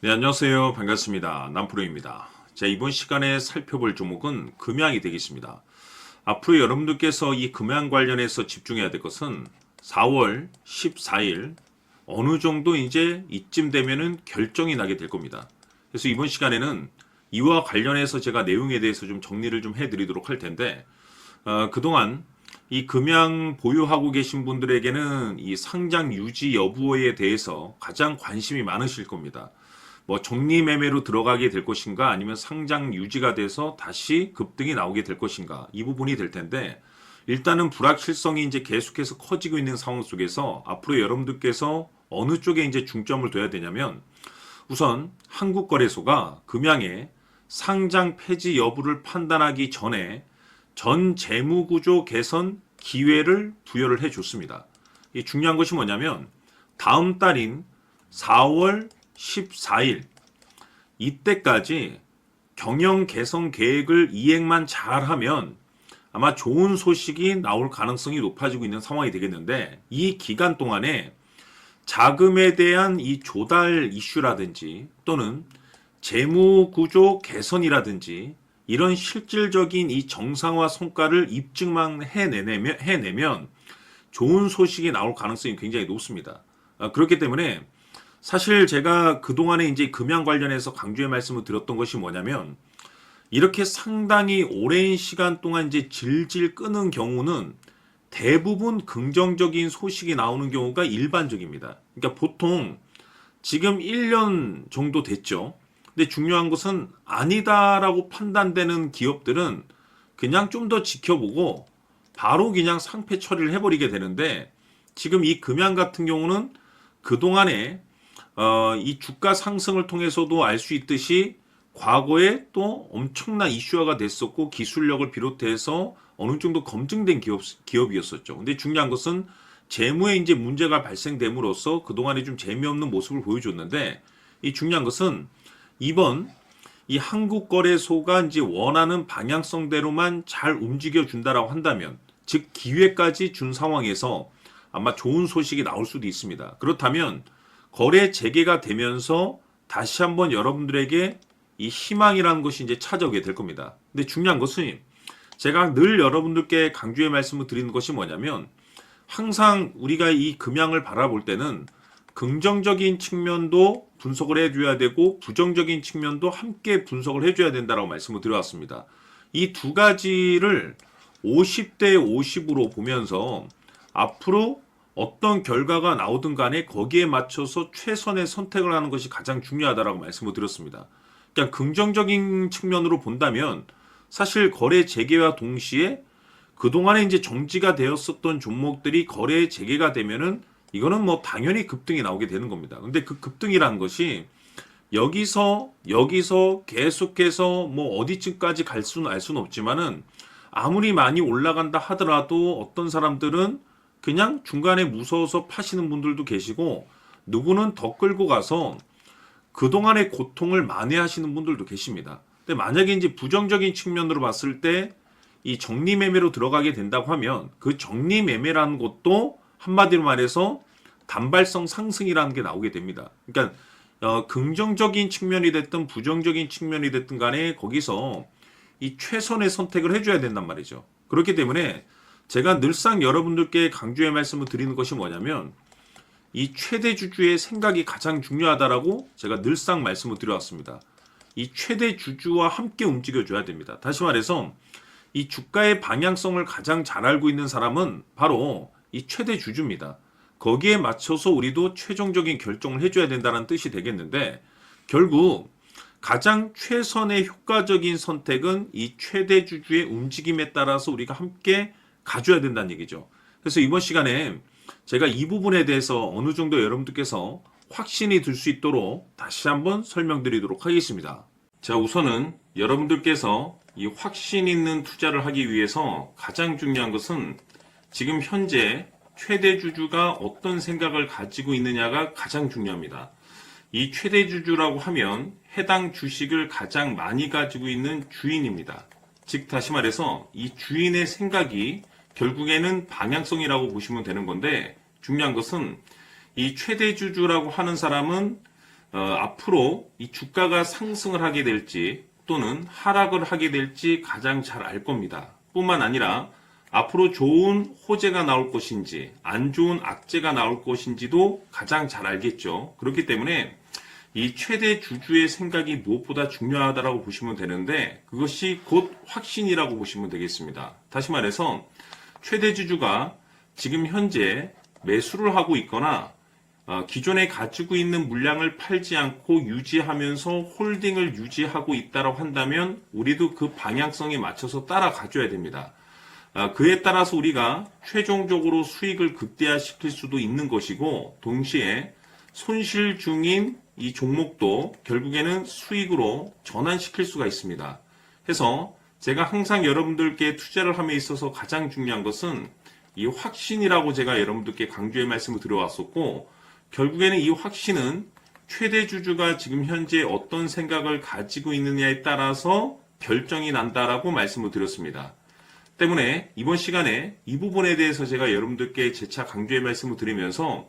네, 안녕하세요. 반갑습니다. 남프로입니다. 자, 이번 시간에 살펴볼 종목은 금양이 되겠습니다. 앞으로 여러분들께서 이 금양 관련해서 집중해야 될 것은 4월 14일 어느 정도 이제 이쯤 되면은 결정이 나게 될 겁니다. 그래서 이번 시간에는 이와 관련해서 제가 내용에 대해서 좀 정리를 좀 해드리도록 할 텐데, 그동안 이 금양 보유하고 계신 분들에게는 이 상장 유지 여부에 대해서 가장 관심이 많으실 겁니다. 뭐 적리 매매로 들어가게 될 것인가 아니면 상장 유지가 돼서 다시 급등이 나오게 될 것인가 이 부분이 될 텐데, 일단은 불확실성이 이제 계속해서 커지고 있는 상황 속에서 앞으로 여러분들께서 어느 쪽에 이제 중점을 둬야 되냐면, 우선 한국거래소가 금양의 상장 폐지 여부를 판단하기 전에 전 재무구조 개선 기회를 부여를 해줬습니다. 이 중요한 것이 뭐냐면 다음 달인 4월 14일 이때까지 경영 개선 계획을 이행만 잘하면 아마 좋은 소식이 나올 가능성이 높아지고 있는 상황이 되겠는데, 이 기간 동안에 자금에 대한 이 조달 이슈라든지 또는 재무구조 개선이라든지 이런 실질적인 이 정상화 성과를 입증만 해내면 좋은 소식이 나올 가능성이 굉장히 높습니다. 그렇기 때문에 사실 제가 그동안에 이제 금양 관련해서 강조의 말씀을 드렸던 것이 뭐냐면, 이렇게 상당히 오랜 시간 동안 이제 질질 끄는 경우는 대부분 긍정적인 소식이 나오는 경우가 일반적입니다. 그러니까 보통 지금 1년 정도 됐죠. 근데 중요한 것은 아니다라고 판단되는 기업들은 그냥 좀 더 지켜보고 바로 그냥 상패 처리를 해버리게 되는데, 지금 이 금양 같은 경우는 그동안에 이 주가 상승을 통해서도 알 수 있듯이 과거에 또 엄청난 이슈화가 됐었고 기술력을 비롯해서 어느 정도 검증된 기업이었었죠. 근데 중요한 것은 재무에 이제 문제가 발생됨으로써 그동안에 좀 재미없는 모습을 보여줬는데, 이 중요한 것은 이번 이 한국거래소가 이제 원하는 방향성대로만 잘 움직여 준다라고 한다면, 즉 기회까지 준 상황에서 아마 좋은 소식이 나올 수도 있습니다. 그렇다면 거래 재개가 되면서 다시 한번 여러분들에게 이 희망이라는 것이 이제 찾아오게 될 겁니다. 근데 중요한 것은 제가 늘 여러분들께 강조의 말씀을 드리는 것이 뭐냐면, 항상 우리가 이 금양을 바라볼 때는 긍정적인 측면도 분석을 해줘야 되고 부정적인 측면도 함께 분석을 해줘야 된다라고 말씀을 드려왔습니다. 이 두 가지를 50대 50으로 보면서 앞으로 어떤 결과가 나오든 간에 거기에 맞춰서 최선의 선택을 하는 것이 가장 중요하다라고 말씀을 드렸습니다. 그러니까 긍정적인 측면으로 본다면 사실 거래 재개와 동시에 그동안에 이제 정지가 되었었던 종목들이 거래 재개가 되면은 이거는 뭐 당연히 급등이 나오게 되는 겁니다. 근데 그 급등이라는 것이 여기서 계속해서 뭐 어디쯤까지 갈 수는 알 수는 없지만은, 아무리 많이 올라간다 하더라도 어떤 사람들은 그냥 중간에 무서워서 파시는 분들도 계시고, 누구는 더 끌고 가서 그동안의 고통을 만회하시는 분들도 계십니다. 근데 만약에 이제 부정적인 측면으로 봤을 때 이 적리 매매로 들어가게 된다고 하면, 그 적리 매매라는 것도 한마디로 말해서 단발성 상승이라는 게 나오게 됩니다. 그러니까 긍정적인 측면이 됐든 부정적인 측면이 됐든 간에 거기서 이 최선의 선택을 해줘야 된단 말이죠. 그렇기 때문에 제가 늘상 여러분들께 강조의 말씀을 드리는 것이 뭐냐면, 이 최대 주주의 생각이 가장 중요하다라고 제가 늘상 말씀을 드려왔습니다. 이 최대 주주와 함께 움직여줘야 됩니다. 다시 말해서 이 주가의 방향성을 가장 잘 알고 있는 사람은 바로 이 최대 주주입니다. 거기에 맞춰서 우리도 최종적인 결정을 해줘야 된다는 뜻이 되겠는데, 결국 가장 최선의 효과적인 선택은 이 최대 주주의 움직임에 따라서 우리가 함께 가져야 된다는 얘기죠. 그래서 이번 시간에 제가 이 부분에 대해서 어느 정도 여러분들께서 확신이 들 수 있도록 다시 한번 설명드리도록 하겠습니다. 자, 우선은 여러분들께서 이 확신 있는 투자를 하기 위해서 가장 중요한 것은 지금 현재 최대 주주가 어떤 생각을 가지고 있느냐가 가장 중요합니다. 이 최대 주주라고 하면 해당 주식을 가장 많이 가지고 있는 주인입니다. 즉 다시 말해서 이 주인의 생각이 결국에는 방향성이라고 보시면 되는 건데, 중요한 것은 이 최대 주주라고 하는 사람은 앞으로 이 주가가 상승을 하게 될지 또는 하락을 하게 될지 가장 잘 알 겁니다. 뿐만 아니라 앞으로 좋은 호재가 나올 것인지 안 좋은 악재가 나올 것인지도 가장 잘 알겠죠. 그렇기 때문에 이 최대 주주의 생각이 무엇보다 중요하다라고 보시면 되는데 그것이 곧 확신이라고 보시면 되겠습니다. 다시 말해서 최대 주주가 지금 현재 매수를 하고 있거나 기존에 가지고 있는 물량을 팔지 않고 유지하면서 홀딩을 유지하고 있다고 한다면 우리도 그 방향성에 맞춰서 따라가줘야 됩니다. 그에 따라서 우리가 최종적으로 수익을 극대화시킬 수도 있는 것이고 동시에 손실 중인 이 종목도 결국에는 수익으로 전환시킬 수가 있습니다. 해서 제가 항상 여러분들께 투자를 함에 있어서 가장 중요한 것은 이 확신이라고 제가 여러분들께 강조의 말씀을 드려왔었고 결국에는 이 확신은 최대 주주가 지금 현재 어떤 생각을 가지고 있느냐에 따라서 결정이 난다라고 말씀을 드렸습니다. 때문에 이번 시간에 이 부분에 대해서 제가 여러분들께 재차 강조의 말씀을 드리면서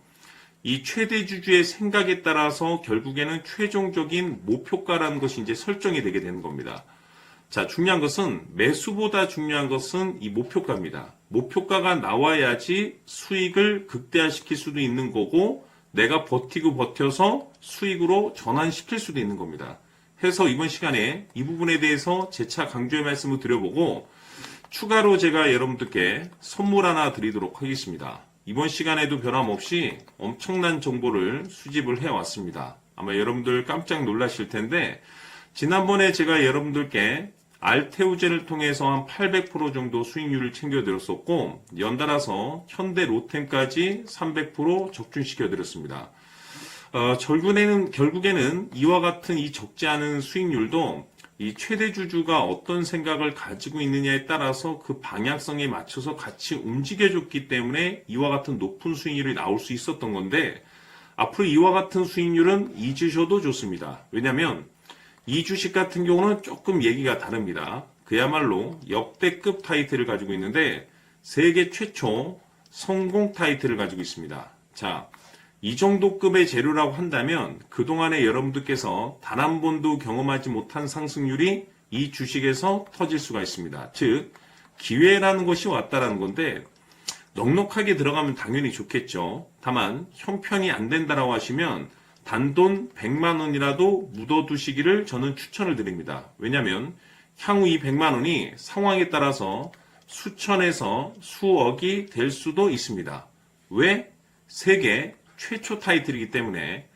이 최대 주주의 생각에 따라서 결국에는 최종적인 목표가라는 것이 이제 설정이 되게 되는 겁니다. 자, 중요한 것은 매수보다 중요한 것은 이 목표가입니다. 목표가가 나와야지 수익을 극대화시킬 수도 있는 거고 내가 버티고 버텨서 수익으로 전환시킬 수도 있는 겁니다. 해서 이번 시간에 이 부분에 대해서 재차 강조의 말씀을 드려보고 추가로 제가 여러분들께 선물 하나 드리도록 하겠습니다. 이번 시간에도 변함없이 엄청난 정보를 수집을 해왔습니다. 아마 여러분들 깜짝 놀라실 텐데 지난번에 제가 여러분들께 알테오젠을 통해서 한 800% 정도 수익률을 챙겨드렸었고 연달아서 현대 로템까지 300% 적중시켜드렸습니다. 결국에는 이와 같은 이 적지 않은 수익률도 이 최대 주주가 어떤 생각을 가지고 있느냐에 따라서 그 방향성에 맞춰서 같이 움직여줬기 때문에 이와 같은 높은 수익률이 나올 수 있었던 건데 앞으로 이와 같은 수익률은 잊으셔도 좋습니다. 왜냐하면 이 주식 같은 경우는 조금 얘기가 다릅니다. 그야말로 역대급 타이틀을 가지고 있는데 세계 최초 성공 타이틀을 가지고 있습니다. 자, 이 정도 급의 재료라고 한다면 그동안에 여러분들께서 단 한 번도 경험하지 못한 상승률이 이 주식에서 터질 수가 있습니다. 즉 기회라는 것이 왔다라는 건데 넉넉하게 들어가면 당연히 좋겠죠. 다만 형편이 안 된다라고 하시면 단돈 100만 원이라도 묻어두시기를 저는 추천을 드립니다. 왜냐하면 향후 이 100만 원이 상황에 따라서 수천에서 수억이 될 수도 있습니다. 왜? 세계 최초 타이틀이기 때문에.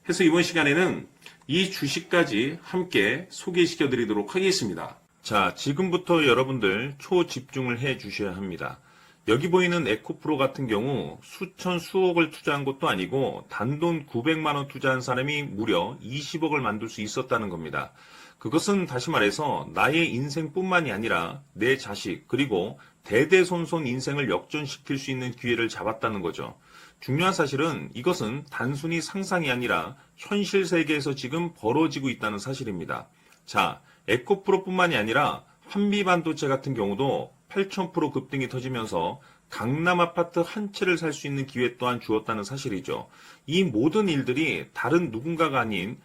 해서 이번 시간에는 이 주식까지 함께 소개시켜 드리도록 하겠습니다. 자, 지금부터 여러분들 초집중을 해 주셔야 합니다. 여기 보이는 에코프로 같은 경우 수천 수억을 투자한 것도 아니고 단돈 900만 원 투자한 사람이 무려 20억을 만들 수 있었다는 겁니다. 그것은 다시 말해서 나의 인생뿐만이 아니라 내 자식 그리고 대대손손 인생을 역전시킬 수 있는 기회를 잡았다는 거죠. 중요한 사실은 이것은 단순히 상상이 아니라 현실 세계에서 지금 벌어지고 있다는 사실입니다. 자, 에코프로뿐만이 아니라 한미반도체 같은 경우도 8,000% 급등이 터지면서 강남 아파트 한 채를 살 수 있는 기회 또한 주었다는 사실이죠. 이 모든 일들이 다른 누군가가 아닌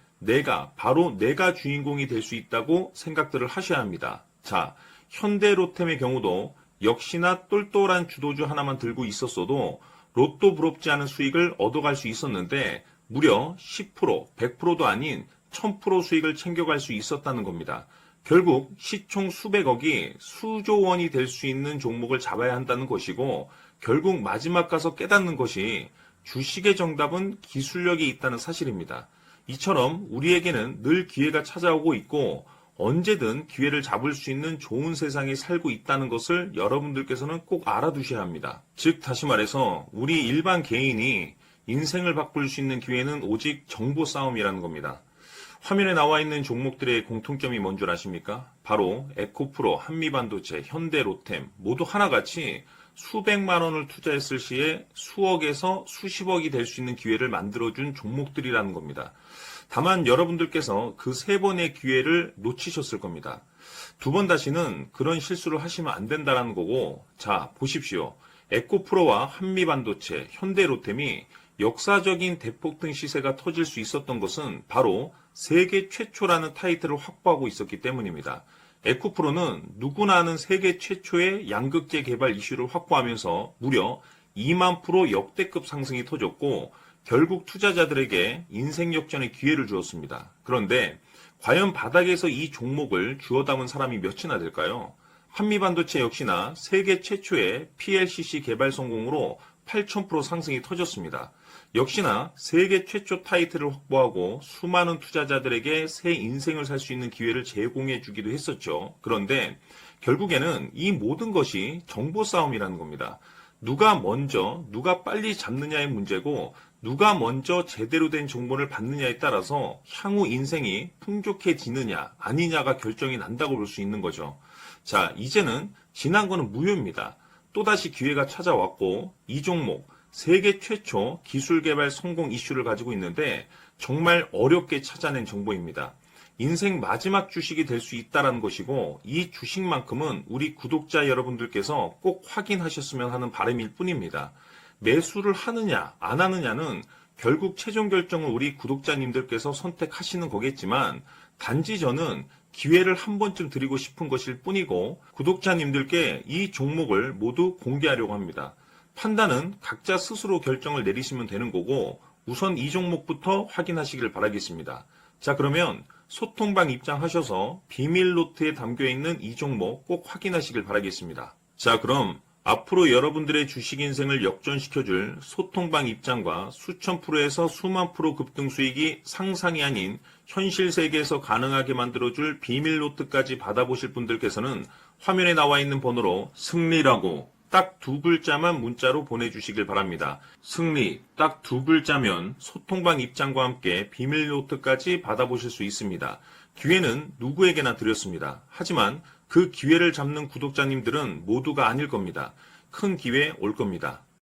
바로 내가 주인공이 될 수 있다고 생각들을 하셔야 합니다. 자, 현대로템의 경우도 역시나 똘똘한 주도주 하나만 들고 있었어도 로또 부럽지 않은 수익을 얻어갈 수 있었는데 무려 10%, 100%도 아닌 1000% 수익을 챙겨갈 수 있었다는 겁니다. 결국 시총 수백억이 수조 원이 될 수 있는 종목을 잡아야 한다는 것이고 결국 마지막 가서 깨닫는 것이 주식의 정답은 기술력이 있다는 사실입니다. 이처럼 우리에게는 늘 기회가 찾아오고 있고 언제든 기회를 잡을 수 있는 좋은 세상에 살고 있다는 것을 여러분들께서는 꼭 알아두셔야 합니다. 즉 다시 말해서 우리 일반 개인이 인생을 바꿀 수 있는 기회는 오직 정보 싸움이라는 겁니다. 화면에 나와 있는 종목들의 공통점이 뭔 줄 아십니까? 바로 에코프로, 한미반도체, 현대로템 모두 하나같이 수백만 원을 투자했을 시에 수억에서 수십억이 될 수 있는 기회를 만들어준 종목들이라는 겁니다. 다만 여러분들께서 그 세 번의 기회를 놓치셨을 겁니다. 두 번 다시는 그런 실수를 하시면 안 된다는 거고 자 보십시오. 에코프로와 한미반도체, 현대로템이 역사적인 대폭등 시세가 터질 수 있었던 것은 바로 세계 최초라는 타이틀을 확보하고 있었기 때문입니다. 에코프로는 누구나 아는 세계 최초의 양극재 개발 이슈를 확보하면서 무려 2만 프로 역대급 상승이 터졌고 결국 투자자들에게 인생 역전의 기회를 주었습니다. 그런데 과연 바닥에서 이 종목을 주워 담은 사람이 몇이나 될까요? 한미반도체 역시나 세계 최초의 PLCC 개발 성공으로 8,000% 상승이 터졌습니다. 역시나 세계 최초 타이틀을 확보하고 수많은 투자자들에게 새 인생을 살 수 있는 기회를 제공해 주기도 했었죠. 그런데 결국에는 이 모든 것이 정보 싸움이라는 겁니다. 누가 먼저, 누가 빨리 잡느냐의 문제고 누가 먼저 제대로 된 정보를 받느냐에 따라서 향후 인생이 풍족해지느냐 아니냐가 결정이 난다고 볼 수 있는 거죠. 자, 이제는 지난 거는 무효입니다. 또다시 기회가 찾아왔고 이 종목 세계 최초 기술 개발 성공 이슈를 가지고 있는데 정말 어렵게 찾아낸 정보입니다. 인생 마지막 주식이 될 수 있다는 것이고 이 주식만큼은 우리 구독자 여러분들께서 꼭 확인하셨으면 하는 바람일 뿐입니다. 매수를 하느냐 안 하느냐는 결국 최종 결정을 우리 구독자님들께서 선택하시는 거겠지만 단지 저는 기회를 한 번쯤 드리고 싶은 것일 뿐이고 구독자님들께 이 종목을 모두 공개하려고 합니다. 판단은 각자 스스로 결정을 내리시면 되는 거고 우선 이 종목부터 확인하시길 바라겠습니다. 자, 그러면 소통방 입장하셔서 비밀 노트에 담겨 있는 이 종목 꼭 확인하시길 바라겠습니다. 자, 그럼 앞으로 여러분들의 주식 인생을 역전시켜줄 소통방 입장과 수천 프로에서 수만 프로 급등 수익이 상상이 아닌 현실 세계에서 가능하게 만들어줄 비밀 노트까지 받아보실 분들께서는 화면에 나와 있는 번호로 승리라고 딱 2글자만 문자로 보내주시길 바랍니다. 승리 딱 2글자면 소통방 입장과 함께 비밀 노트까지 받아보실 수 있습니다. 기회는 누구에게나 드렸습니다. 하지만 그 기회를 잡는 구독자님들은 모두가 아닐 겁니다. 큰 기회 올 겁니다.